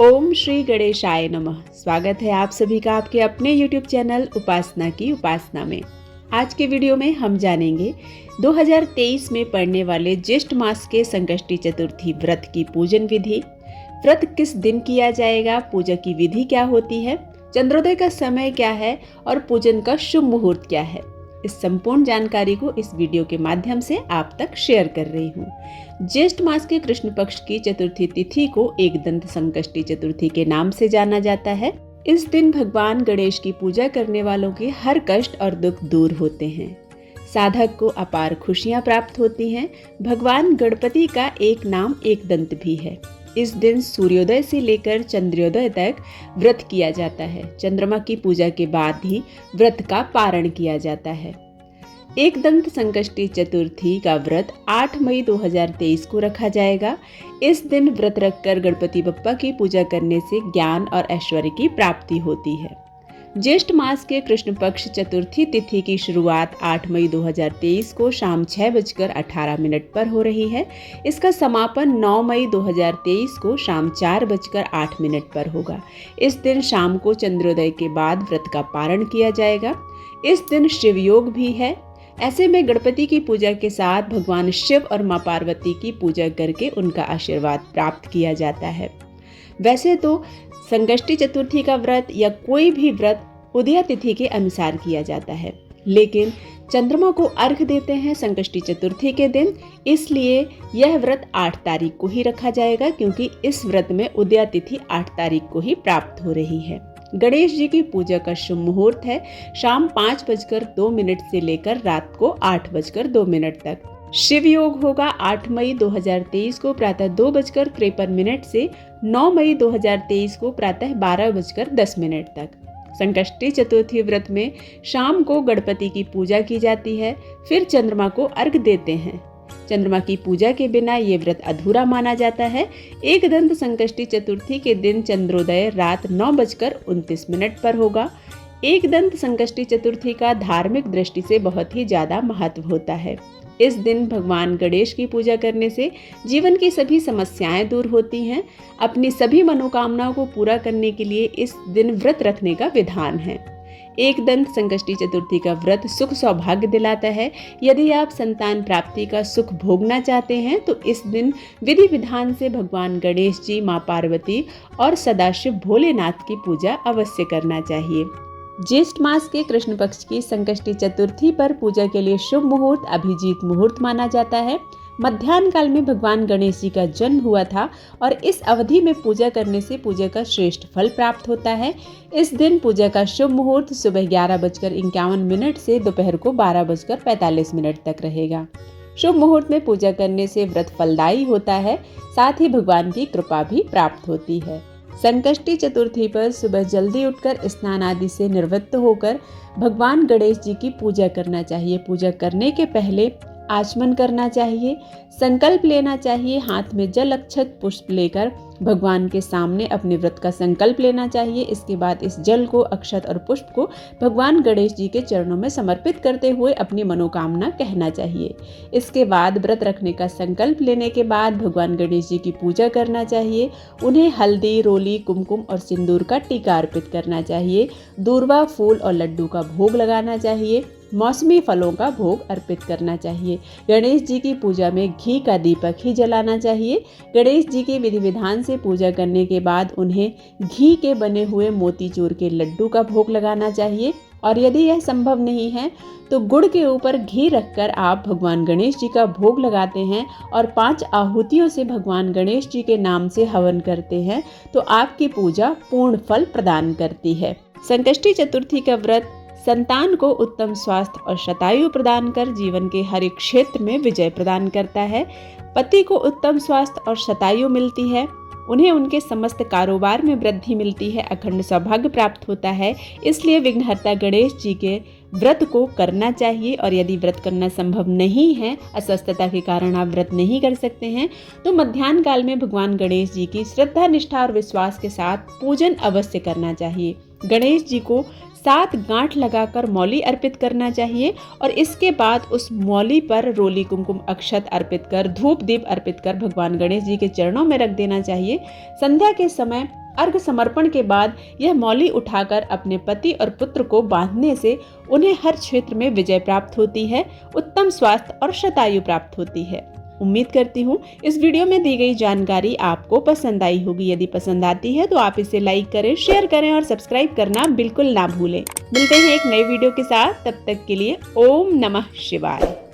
ओम श्री गणेशाय नमः। स्वागत है आप सभी का आपके अपने YouTube चैनल उपासना की उपासना में। आज के वीडियो में हम जानेंगे 2023 में पड़ने वाले ज्येष्ठ मास के संकष्टी चतुर्थी व्रत की पूजन विधि। व्रत किस दिन किया जाएगा, पूजा की विधि क्या होती है, चंद्रोदय का समय क्या है और पूजन का शुभ मुहूर्त क्या है। इस संपूर्ण जानकारी को इस वीडियो के माध्यम से आप तक शेयर कर रही हूँ। ज्येष्ठ मास के कृष्ण पक्ष की चतुर्थी तिथि को एकदंत संकष्टी चतुर्थी के नाम से जाना जाता है। इस दिन भगवान गणेश की पूजा करने वालों के हर कष्ट और दुख दूर होते हैं। साधक को अपार खुशियां प्राप्त होती हैं। भगवान गणपति का एक नाम एकदंत भी है। इस दिन सूर्योदय से लेकर चंद्रोदय तक व्रत किया जाता है। चंद्रमा की पूजा के बाद ही व्रत का पारण किया जाता है। एकदंत संकष्टी चतुर्थी का व्रत 8 मई 2023 को रखा जाएगा। इस दिन व्रत रखकर गणपति बप्पा की पूजा करने से ज्ञान और ऐश्वर्य की प्राप्ति होती है। ज्येष्ठ मास के कृष्ण पक्ष चतुर्थी तिथि की शुरुआत 8 मई 2023 को शाम 6:18 पर हो रही है। इसका समापन 9 मई 2023 को शाम 4:08 पर होगा। इस दिन शाम को चंद्रोदय के बाद व्रत का पारण किया जाएगा। इस दिन शिव योग भी है। ऐसे में गणपति की पूजा के साथ भगवान शिव और मां पार्वती की पूजा करके उनका आशीर्वाद प्राप्त किया जाता है। वैसे तो संकष्टी चतुर्थी का व्रत या कोई भी व्रत उदया तिथि के अनुसार किया जाता है, लेकिन चंद्रमा को अर्घ देते हैं संकष्टी चतुर्थी के दिन, इसलिए यह व्रत 8 तारीख को ही रखा जाएगा, क्योंकि इस व्रत में उदया तिथि 8 तारीख को ही प्राप्त हो रही है। गणेश जी की पूजा का शुभ मुहूर्त है शाम 5:02 से लेकर रात को 8:02 तक। शिव योग होगा 8 मई 2023 को प्रातः 2:53 से 9 मई 2023 को प्रातः 12:10 तक। संकष्टी चतुर्थी व्रत में शाम को गणपति की पूजा की जाती है, फिर चंद्रमा को अर्घ देते हैं। चंद्रमा की पूजा के बिना ये व्रत अधूरा माना जाता है। एकदंत संकष्टी चतुर्थी के दिन चंद्रोदय रात 9:29 पर होगा। एकदंत संकष्टी चतुर्थी का धार्मिक दृष्टि से बहुत ही ज्यादा महत्व होता है। इस दिन भगवान गणेश की पूजा करने से जीवन की सभी समस्याएं दूर होती हैं। अपनी सभी मनोकामनाओं को पूरा करने के लिए इस दिन व्रत रखने का विधान है। एकदंत संकष्टी चतुर्थी का व्रत सुख सौभाग्य दिलाता है। यदि आप संतान प्राप्ति का सुख भोगना चाहते हैं तो इस दिन विधि विधान से भगवान गणेश जी, मां पार्वती और सदाशिव भोलेनाथ की पूजा अवश्य करना चाहिए। ज्येष्ठ मास के कृष्ण पक्ष की संकष्टी चतुर्थी पर पूजा के लिए शुभ मुहूर्त अभिजीत मुहूर्त माना जाता है। मध्याह्न काल में भगवान गणेश जी का जन्म हुआ था और इस अवधि में पूजा करने से पूजा का श्रेष्ठ फल प्राप्त होता है। इस दिन पूजा का शुभ मुहूर्त सुबह 11:51 से दोपहर को 12:45 तक रहेगा। शुभ मुहूर्त में पूजा करने से व्रत फलदायी होता है, साथ ही भगवान की कृपा भी प्राप्त होती है। संकष्टी चतुर्थी पर सुबह जल्दी उठकर स्नान आदि से निवृत्त होकर भगवान गणेश जी की पूजा करना चाहिए। पूजा करने के पहले आचमन करना चाहिए, संकल्प लेना चाहिए। हाथ में जल अक्षत पुष्प लेकर भगवान के सामने अपने व्रत का संकल्प लेना चाहिए। इसके बाद इस जल को, अक्षत और पुष्प को भगवान गणेश जी के चरणों में समर्पित करते हुए अपनी मनोकामना कहना चाहिए। इसके बाद व्रत रखने का संकल्प लेने के बाद भगवान गणेश जी की पूजा करना चाहिए। उन्हें हल्दी, रोली, कुमकुम और सिंदूर का टीका अर्पित करना चाहिए। दूर्वा, फूल और लड्डू का भोग लगाना चाहिए। मौसमी फलों का भोग अर्पित करना चाहिए। गणेश जी की पूजा में घी का दीपक ही जलाना चाहिए। गणेश जी की विधि विधान से पूजा करने के बाद उन्हें घी के बने हुए मोतीचूर के लड्डू का भोग लगाना चाहिए, और यदि यह संभव नहीं है तो गुड़ के ऊपर घी रखकर आप भगवान गणेश जी का भोग लगाते हैं और 5 आहुतियों से भगवान गणेश जी के नाम से हवन करते हैं तो आपकी पूजा पूर्ण फल प्रदान करती है। संकष्टी चतुर्थी का व्रत संतान को उत्तम स्वास्थ्य और शतायु प्रदान कर जीवन के हर एक क्षेत्र में विजय प्रदान करता है। पति को उत्तम स्वास्थ्य और शतायु मिलती है। उन्हें उनके समस्त कारोबार में वृद्धि मिलती है। अखंड सौभाग्य प्राप्त होता है। इसलिए विघ्नहर्ता गणेश जी के व्रत को करना चाहिए। और यदि व्रत करना संभव नहीं है, अस्वस्थता के कारण आप व्रत नहीं कर सकते हैं, तो मध्याह्न काल में भगवान गणेश जी की श्रद्धा, निष्ठा और विश्वास के साथ पूजन अवश्य करना चाहिए। गणेश जी को 7 गांठ लगाकर मौली अर्पित करना चाहिए और इसके बाद उस मौली पर रोली, कुमकुम, अक्षत अर्पित कर, धूप दीप अर्पित कर भगवान गणेश जी के चरणों में रख देना चाहिए। संध्या के समय अर्घ समर्पण के बाद यह मौली उठाकर अपने पति और पुत्र को बांधने से उन्हें हर क्षेत्र में विजय प्राप्त होती है, उत्तम स्वास्थ्य और शतायु प्राप्त होती है। उम्मीद करती हूँ इस वीडियो में दी गई जानकारी आपको पसंद आई होगी। यदि पसंद आती है तो आप इसे लाइक करें, शेयर करें और सब्सक्राइब करना बिल्कुल ना भूलें। मिलते हैं एक नए वीडियो के साथ, तब तक के लिए ओम नमः शिवाय।